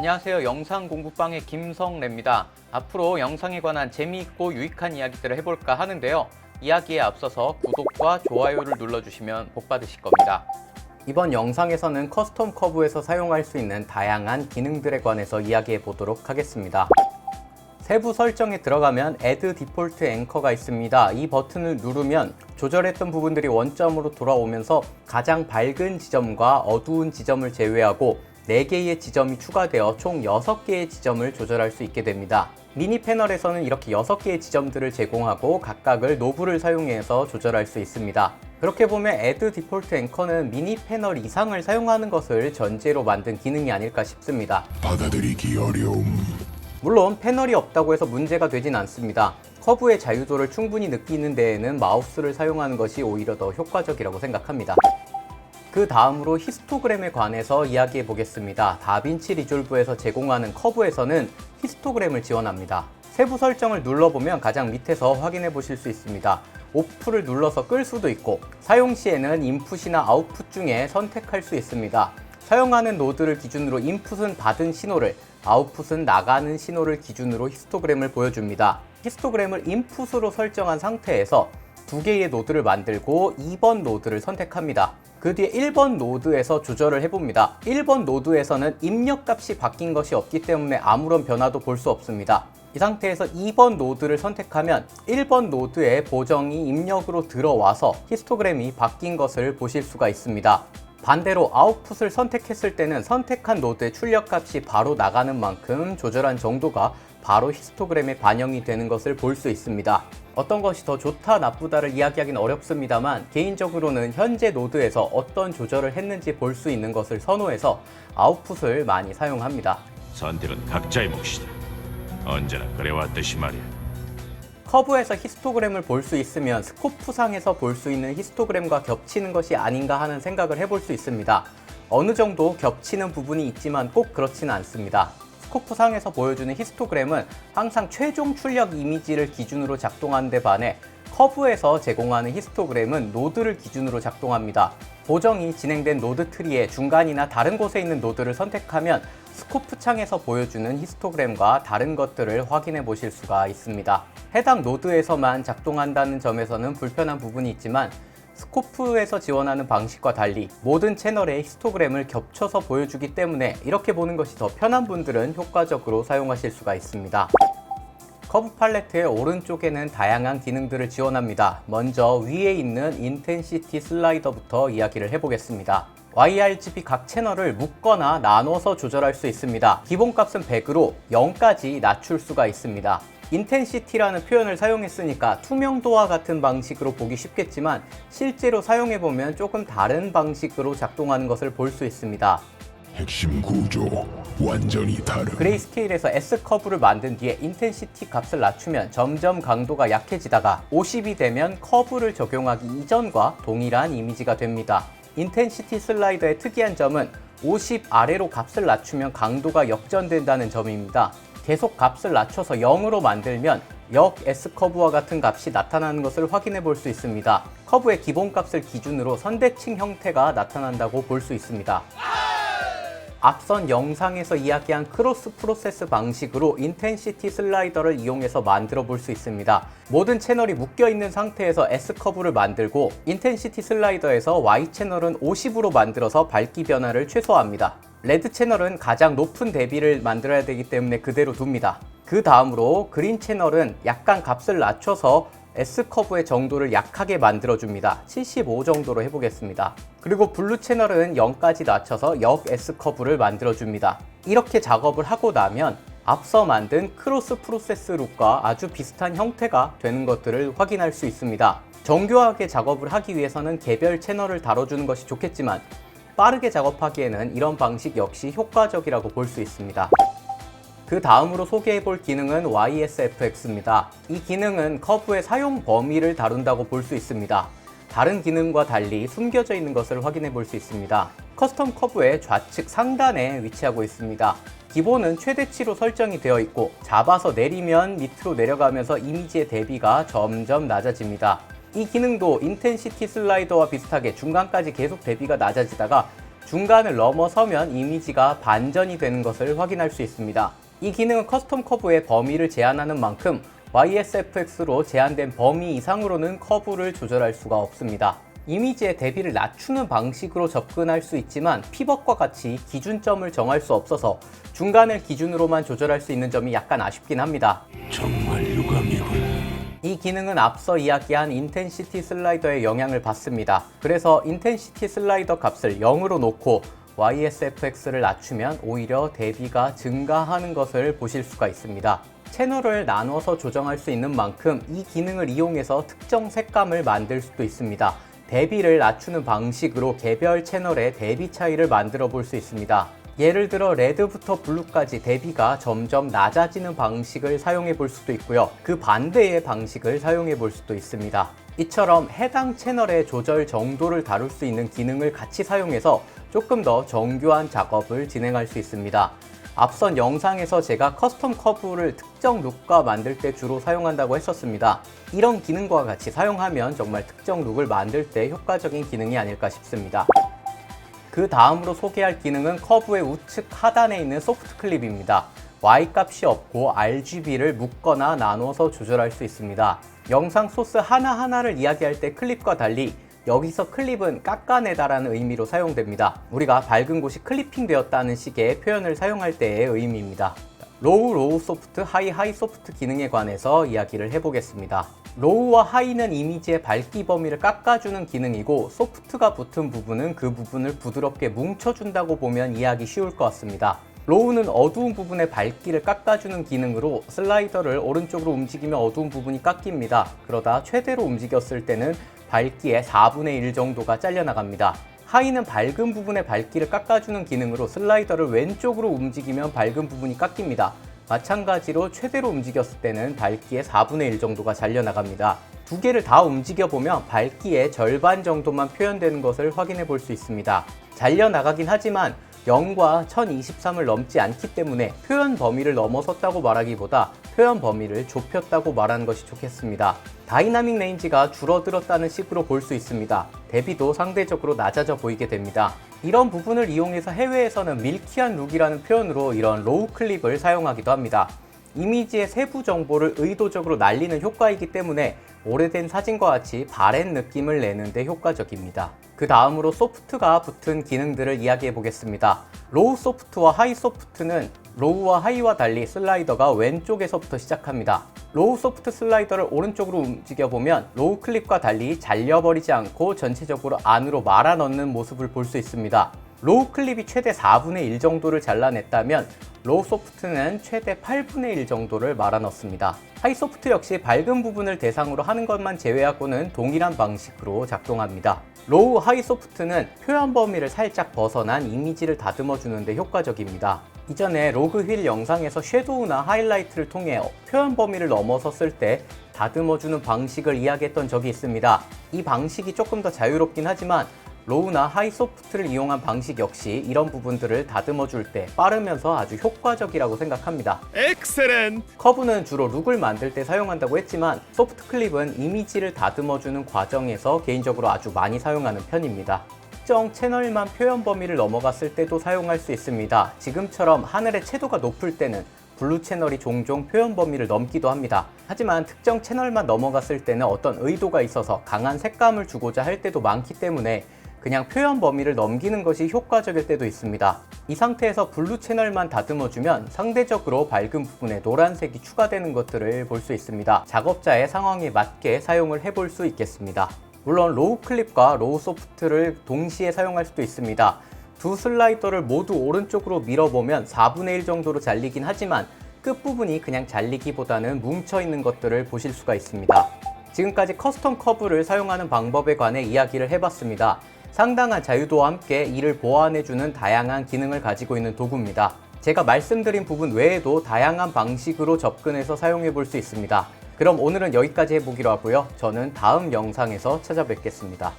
안녕하세요. 영상 공부방의 김성래입니다. 앞으로 영상에 관한 재미있고 유익한 이야기들을 해볼까 하는데요. 이야기에 앞서서 구독과 좋아요를 눌러주시면 복 받으실 겁니다. 이번 영상에서는 커스텀 커브에서 사용할 수 있는 다양한 기능들에 관해서 이야기해 보도록 하겠습니다. 세부 설정에 들어가면 Add Default Anchor가 있습니다. 이 버튼을 누르면 조절했던 부분들이 원점으로 돌아오면서 가장 밝은 지점과 어두운 지점을 제외하고 4개의 지점이 추가되어 총 6개의 지점을 조절할 수 있게 됩니다. 미니 패널에서는 이렇게 6개의 지점들을 제공하고 각각을 노브를 사용해서 조절할 수 있습니다. 그렇게 보면 Add Default Anchor는 미니 패널 이상을 사용하는 것을 전제로 만든 기능이 아닐까 싶습니다. 받아들이기 어려움. 물론 패널이 없다고 해서 문제가 되진 않습니다. 커브의 자유도를 충분히 느끼는 데에는 마우스를 사용하는 것이 오히려 더 효과적이라고 생각합니다. 그 다음으로 히스토그램에 관해서 이야기해 보겠습니다. 다빈치 리졸브에서 제공하는 커브에서는 히스토그램을 지원합니다. 세부 설정을 눌러보면 가장 밑에서 확인해 보실 수 있습니다. 오프를 눌러서 끌 수도 있고 사용 시에는 인풋이나 아웃풋 중에 선택할 수 있습니다. 사용하는 노드를 기준으로 인풋은 받은 신호를, 아웃풋은 나가는 신호를 기준으로 히스토그램을 보여줍니다. 히스토그램을 인풋으로 설정한 상태에서 2개의 노드를 만들고 2번 노드를 선택합니다. 그 뒤에 1번 노드에서 조절을 해봅니다. 1번 노드에서는 입력값이 바뀐 것이 없기 때문에 아무런 변화도 볼 수 없습니다. 이 상태에서 2번 노드를 선택하면 1번 노드에 보정이 입력으로 들어와서 히스토그램이 바뀐 것을 보실 수가 있습니다. 반대로 아웃풋을 선택했을 때는 선택한 노드의 출력값이 바로 나가는 만큼 조절한 정도가 바로 히스토그램에 반영이 되는 것을 볼 수 있습니다. 어떤 것이 더 좋다 나쁘다를 이야기하기는 어렵습니다만 개인적으로는 현재 노드에서 어떤 조절을 했는지 볼 수 있는 것을 선호해서 아웃풋을 많이 사용합니다. 선택은 각자의 몫이다. 언제나 그래왔듯이 말이야. 커브에서 히스토그램을 볼 수 있으면 스코프상에서 볼 수 있는 히스토그램과 겹치는 것이 아닌가 하는 생각을 해볼 수 있습니다. 어느 정도 겹치는 부분이 있지만 꼭 그렇지는 않습니다. 스코프상에서 보여주는 히스토그램은 항상 최종 출력 이미지를 기준으로 작동하는 데 반해 커브에서 제공하는 히스토그램은 노드를 기준으로 작동합니다. 보정이 진행된 노드 트리의 중간이나 다른 곳에 있는 노드를 선택하면 스코프 창에서 보여주는 히스토그램과 다른 것들을 확인해 보실 수가 있습니다. 해당 노드에서만 작동한다는 점에서는 불편한 부분이 있지만 스코프에서 지원하는 방식과 달리 모든 채널의 히스토그램을 겹쳐서 보여주기 때문에 이렇게 보는 것이 더 편한 분들은 효과적으로 사용하실 수가 있습니다. 커브 팔레트의 오른쪽에는 다양한 기능들을 지원합니다. 먼저 위에 있는 인텐시티 슬라이더부터 이야기를 해보겠습니다. YRGB 각 채널을 묶거나 나눠서 조절할 수 있습니다. 기본값은 100으로 0까지 낮출 수가 있습니다. 인텐시티라는 표현을 사용했으니까 투명도와 같은 방식으로 보기 쉽겠지만 실제로 사용해보면 조금 다른 방식으로 작동하는 것을 볼 수 있습니다. 핵심 구조 완전히 다른. 그레이스케일에서 S커브를 만든 뒤에 인텐시티 값을 낮추면 점점 강도가 약해지다가 50이 되면 커브를 적용하기 이전과 동일한 이미지가 됩니다. 인텐시티 슬라이더의 특이한 점은 50 아래로 값을 낮추면 강도가 역전된다는 점입니다. 계속 값을 낮춰서 0으로 만들면 역 S커브와 같은 값이 나타나는 것을 확인해 볼 수 있습니다. 커브의 기본값을 기준으로 선대칭 형태가 나타난다고 볼 수 있습니다. 앞선 영상에서 이야기한 크로스 프로세스 방식으로 인텐시티 슬라이더를 이용해서 만들어 볼 수 있습니다. 모든 채널이 묶여 있는 상태에서 S커브를 만들고 인텐시티 슬라이더에서 Y 채널은 50으로 만들어서 밝기 변화를 최소화합니다. 레드 채널은 가장 높은 대비를 만들어야 되기 때문에 그대로 둡니다. 그 다음으로 그린 채널은 약간 값을 낮춰서 S커브의 정도를 약하게 만들어줍니다. 75 정도로 해보겠습니다. 그리고 블루 채널은 0까지 낮춰서 역 S커브를 만들어줍니다. 이렇게 작업을 하고 나면 앞서 만든 크로스 프로세스 룩과 아주 비슷한 형태가 되는 것들을 확인할 수 있습니다. 정교하게 작업을 하기 위해서는 개별 채널을 다뤄주는 것이 좋겠지만 빠르게 작업하기에는 이런 방식 역시 효과적이라고 볼 수 있습니다. 그 다음으로 소개해볼 기능은 YSFX입니다. 이 기능은 커브의 사용 범위를 다룬다고 볼 수 있습니다. 다른 기능과 달리 숨겨져 있는 것을 확인해 볼 수 있습니다. 커스텀 커브의 좌측 상단에 위치하고 있습니다. 기본은 최대치로 설정이 되어 있고 잡아서 내리면 밑으로 내려가면서 이미지의 대비가 점점 낮아집니다. 이 기능도 인텐시티 슬라이더와 비슷하게 중간까지 계속 대비가 낮아지다가 중간을 넘어서면 이미지가 반전이 되는 것을 확인할 수 있습니다. 이 기능은 커스텀 커브의 범위를 제한하는 만큼 YSFX로 제한된 범위 이상으로는 커브를 조절할 수가 없습니다. 이미지의 대비를 낮추는 방식으로 접근할 수 있지만 피벗과 같이 기준점을 정할 수 없어서 중간을 기준으로만 조절할 수 있는 점이 약간 아쉽긴 합니다. 정말 유감이군. 이 기능은 앞서 이야기한 인텐시티 슬라이더의 영향을 받습니다. 그래서 인텐시티 슬라이더 값을 0으로 놓고 YSFX를 낮추면 오히려 대비가 증가하는 것을 보실 수가 있습니다. 채널을 나눠서 조정할 수 있는 만큼 이 기능을 이용해서 특정 색감을 만들 수도 있습니다. 대비를 낮추는 방식으로 개별 채널의 대비 차이를 만들어 볼 수 있습니다. 예를 들어 레드부터 블루까지 대비가 점점 낮아지는 방식을 사용해 볼 수도 있고요. 그 반대의 방식을 사용해 볼 수도 있습니다. 이처럼 해당 채널의 조절 정도를 다룰 수 있는 기능을 같이 사용해서 조금 더 정교한 작업을 진행할 수 있습니다. 앞선 영상에서 제가 커스텀 커브를 특정 룩과 만들 때 주로 사용한다고 했었습니다. 이런 기능과 같이 사용하면 정말 특정 룩을 만들 때 효과적인 기능이 아닐까 싶습니다. 그 다음으로 소개할 기능은 커브의 우측 하단에 있는 소프트 클립입니다. Y값이 없고 RGB를 묶거나 나눠서 조절할 수 있습니다. 영상 소스 하나하나를 이야기할 때 클립과 달리 여기서 클립은 깎아내다라는 의미로 사용됩니다. 우리가 밝은 곳이 클리핑 되었다는 식의 표현을 사용할 때의 의미입니다. 로우 소프트, 하이 소프트 기능에 관해서 이야기를 해보겠습니다. 로우와 하이는 이미지의 밝기 범위를 깎아주는 기능이고 소프트가 붙은 부분은 그 부분을 부드럽게 뭉쳐준다고 보면 이해하기 쉬울 것 같습니다. 로우는 어두운 부분의 밝기를 깎아주는 기능으로 슬라이더를 오른쪽으로 움직이면 어두운 부분이 깎입니다. 그러다 최대로 움직였을 때는 밝기의 4분의 1 정도가 잘려나갑니다. 하이는 밝은 부분의 밝기를 깎아주는 기능으로 슬라이더를 왼쪽으로 움직이면 밝은 부분이 깎입니다. 마찬가지로 최대로 움직였을 때는 밝기의 4분의 1 정도가 잘려나갑니다. 두 개를 다 움직여보면 밝기의 절반 정도만 표현되는 것을 확인해 볼 수 있습니다. 잘려나가긴 하지만 0과 1023을 넘지 않기 때문에 표현 범위를 넘어섰다고 말하기보다 표현 범위를 좁혔다고 말하는 것이 좋겠습니다. 다이나믹 레인지가 줄어들었다는 식으로 볼 수 있습니다. 대비도 상대적으로 낮아져 보이게 됩니다. 이런 부분을 이용해서 해외에서는 밀키한 룩이라는 표현으로 이런 로우 클립을 사용하기도 합니다. 이미지의 세부 정보를 의도적으로 날리는 효과이기 때문에 오래된 사진과 같이 바랜 느낌을 내는 데 효과적입니다. 그 다음으로 소프트가 붙은 기능들을 이야기해 보겠습니다. 로우 소프트와 하이 소프트는 로우와 하이와 달리 슬라이더가 왼쪽에서부터 시작합니다. 로우 소프트 슬라이더를 오른쪽으로 움직여보면 로우 클립과 달리 잘려버리지 않고 전체적으로 안으로 말아 넣는 모습을 볼 수 있습니다. 로우 클립이 최대 4분의 1 정도를 잘라냈다면 로우 소프트는 최대 8분의 1 정도를 말아 넣습니다. 하이 소프트 역시 밝은 부분을 대상으로 하는 것만 제외하고는 동일한 방식으로 작동합니다. 로우 하이 소프트는 표현 범위를 살짝 벗어난 이미지를 다듬어 주는데 효과적입니다. 이전에 로그 휠 영상에서 섀도우나 하이라이트를 통해 표현 범위를 넘어섰을 때 다듬어주는 방식을 이야기했던 적이 있습니다. 이 방식이 조금 더 자유롭긴 하지만 로우나 하이 소프트를 이용한 방식 역시 이런 부분들을 다듬어줄 때 빠르면서 아주 효과적이라고 생각합니다. 엑셀렌트! 커브는 주로 룩을 만들 때 사용한다고 했지만 소프트 클립은 이미지를 다듬어주는 과정에서 개인적으로 아주 많이 사용하는 편입니다. 특정 채널만 표현 범위를 넘어갔을 때도 사용할 수 있습니다. 지금처럼 하늘의 채도가 높을 때는 블루 채널이 종종 표현 범위를 넘기도 합니다. 하지만 특정 채널만 넘어갔을 때는 어떤 의도가 있어서 강한 색감을 주고자 할 때도 많기 때문에 그냥 표현 범위를 넘기는 것이 효과적일 때도 있습니다. 이 상태에서 블루 채널만 다듬어주면 상대적으로 밝은 부분에 노란색이 추가되는 것들을 볼 수 있습니다. 작업자의 상황에 맞게 사용을 해볼 수 있겠습니다. 물론 로우 클립과 로우 소프트를 동시에 사용할 수도 있습니다. 두 슬라이더를 모두 오른쪽으로 밀어보면 4분의 1 정도로 잘리긴 하지만 끝부분이 그냥 잘리기보다는 뭉쳐있는 것들을 보실 수가 있습니다. 지금까지 커스텀 커브를 사용하는 방법에 관해 이야기를 해봤습니다. 상당한 자유도와 함께 이를 보완해주는 다양한 기능을 가지고 있는 도구입니다. 제가 말씀드린 부분 외에도 다양한 방식으로 접근해서 사용해 볼 수 있습니다. 그럼 오늘은 여기까지 해보기로 하고요. 저는 다음 영상에서 찾아뵙겠습니다.